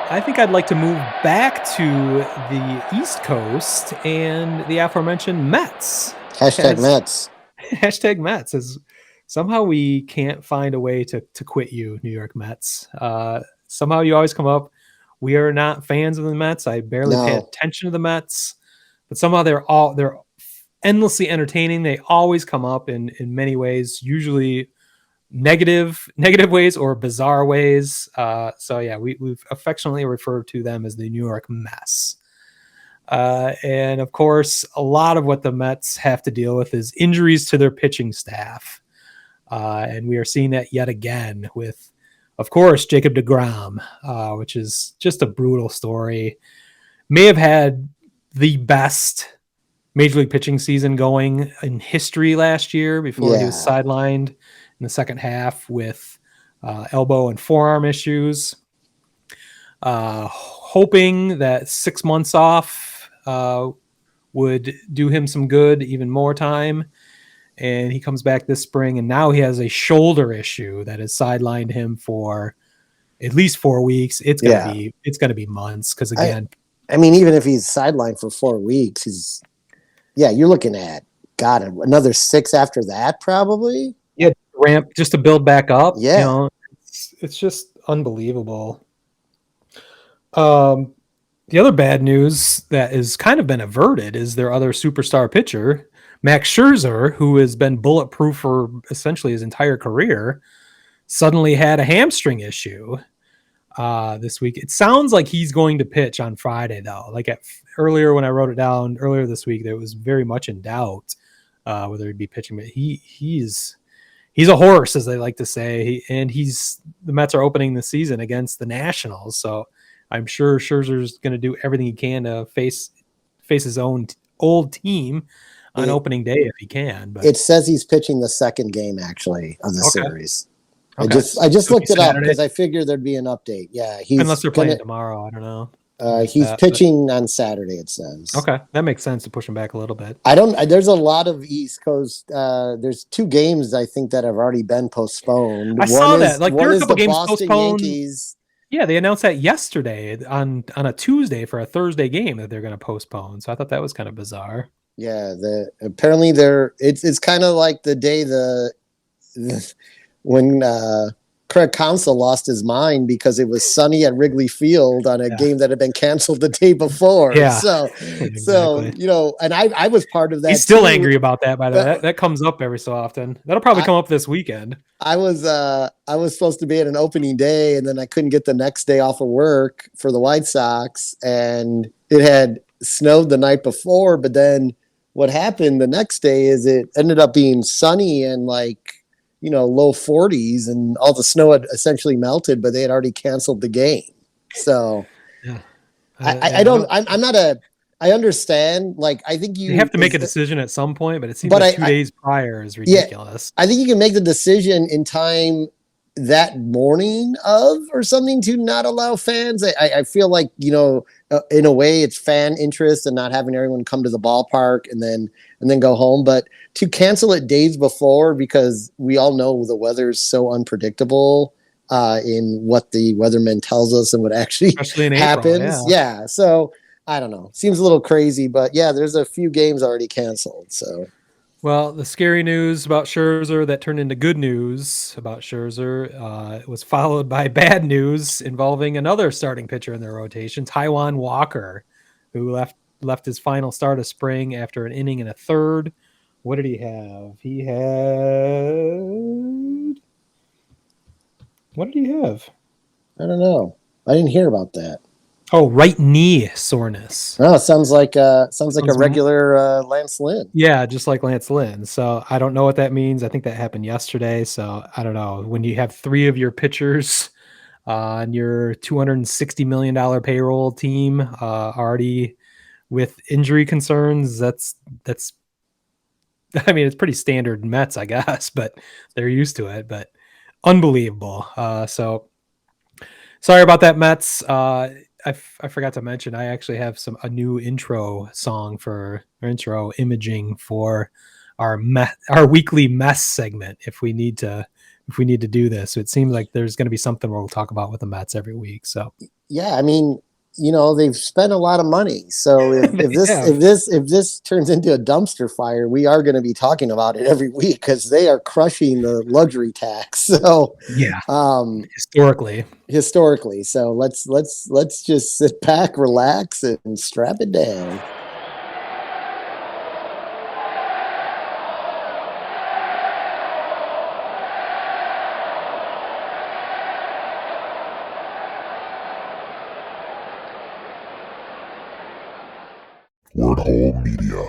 I think I'd like to move back to the East Coast and the aforementioned Mets. Hashtag As Mets. hashtag Mets, as somehow we can't find a way to quit you, New York Mets. Somehow you always come up. We are not fans of the Mets. I barely pay No. attention to the Mets, but somehow they're endlessly entertaining. They always come up in many ways, usually negative ways or bizarre ways. So yeah, we've affectionately referred to them as the New York Mess. And of course, a lot of what the Mets have to deal with is injuries to their pitching staff. And we are seeing that yet again with, of course, Jacob deGrom, which is just a brutal story. May have had the best Major League pitching season going in history last year before he was Yeah. sidelined in the second half with elbow and forearm issues. Hoping that 6 months off would do him some good, even more time. And he comes back this spring, and now he has a shoulder issue that has sidelined him for at least 4 weeks. It's gonna be months because again, I mean, even if he's sidelined for 4 weeks, you're looking at another 6 after that, probably. Yeah, ramp just to build back up. Yeah. It's just unbelievable. The other bad news that has kind of been averted is their other superstar pitcher, Max Scherzer, who has been bulletproof for essentially his entire career, suddenly had a hamstring issue this week. It sounds like he's going to pitch on Friday, though. Like earlier when I wrote it down earlier this week, there was very much in doubt whether he'd be pitching, but he's a horse, as they like to say. The Mets are opening the season against the Nationals, so I'm sure Scherzer's going to do everything he can to face his own old team on opening day if he can. But it says he's pitching the second game actually of the series. Okay. I just looked it up because I figured there'd be an update. Yeah, unless they're playing tomorrow, I don't know. He's pitching on Saturday, it says. Okay, that makes sense to push him back a little bit. There's a lot of East Coast. There's 2 games I think that have already been postponed. I saw that. Like there are a couple games Boston postponed. Yankees. Yeah, they announced that yesterday on a Tuesday for a Thursday game that they're going to postpone. So I thought that was kind of bizarre. Yeah, apparently it's kind of like the day when Craig Counsell lost his mind because it was sunny at Wrigley Field on a game that had been canceled the day before. Yeah, so exactly. And I was part of that. He's still angry about that, by the way. That comes up every so often. That'll probably come up this weekend. I was supposed to be at an opening day, and then I couldn't get the next day off of work for the White Sox, and it had snowed the night before. But then what happened the next day is it ended up being sunny and low 40s, and all the snow had essentially melted, but they had already canceled the game. So yeah. I understand. Like, I think you have to make a decision at some point, but it seems like 2 days prior is ridiculous. I think you can make the decision in time that morning or something to not allow fans. I feel like, in a way it's fan interest and not having everyone come to the ballpark and then go home. But to cancel it days before, because we all know the weather is so unpredictable in what the weatherman tells us and what actually happens. April, yeah. So I don't know. Seems a little crazy, but yeah, there's a few games already canceled. So. Well, the scary news about Scherzer that turned into good news about Scherzer was followed by bad news involving another starting pitcher in their rotation, Taijuan Walker, who left his final start of spring after an inning and a third. What did he have? What did he have? I don't know. I didn't hear about that. Oh, right knee soreness. Oh, sounds like a regular Lance Lynn. Yeah, just like Lance Lynn. So I don't know what that means. I think that happened yesterday. So I don't know. When you have 3 of your pitchers on your $260 million payroll team already with injury concerns, that's I mean, it's pretty standard Mets, I guess, but they're used to it. But unbelievable. So sorry about that, Mets. I forgot to mention, I actually have a new intro song intro imaging for our weekly mess segment. If we need to do this, so it seems like there's going to be something we'll talk about with the Mets every week. So Yeah, I mean, they've spent a lot of money. So if They this have. if this if this turns into a dumpster fire, we are going to be talking about it every week because they are crushing the luxury tax. So Yeah, um historically. historically. So let's just sit back, relax, and strap it down. Word Hole Media.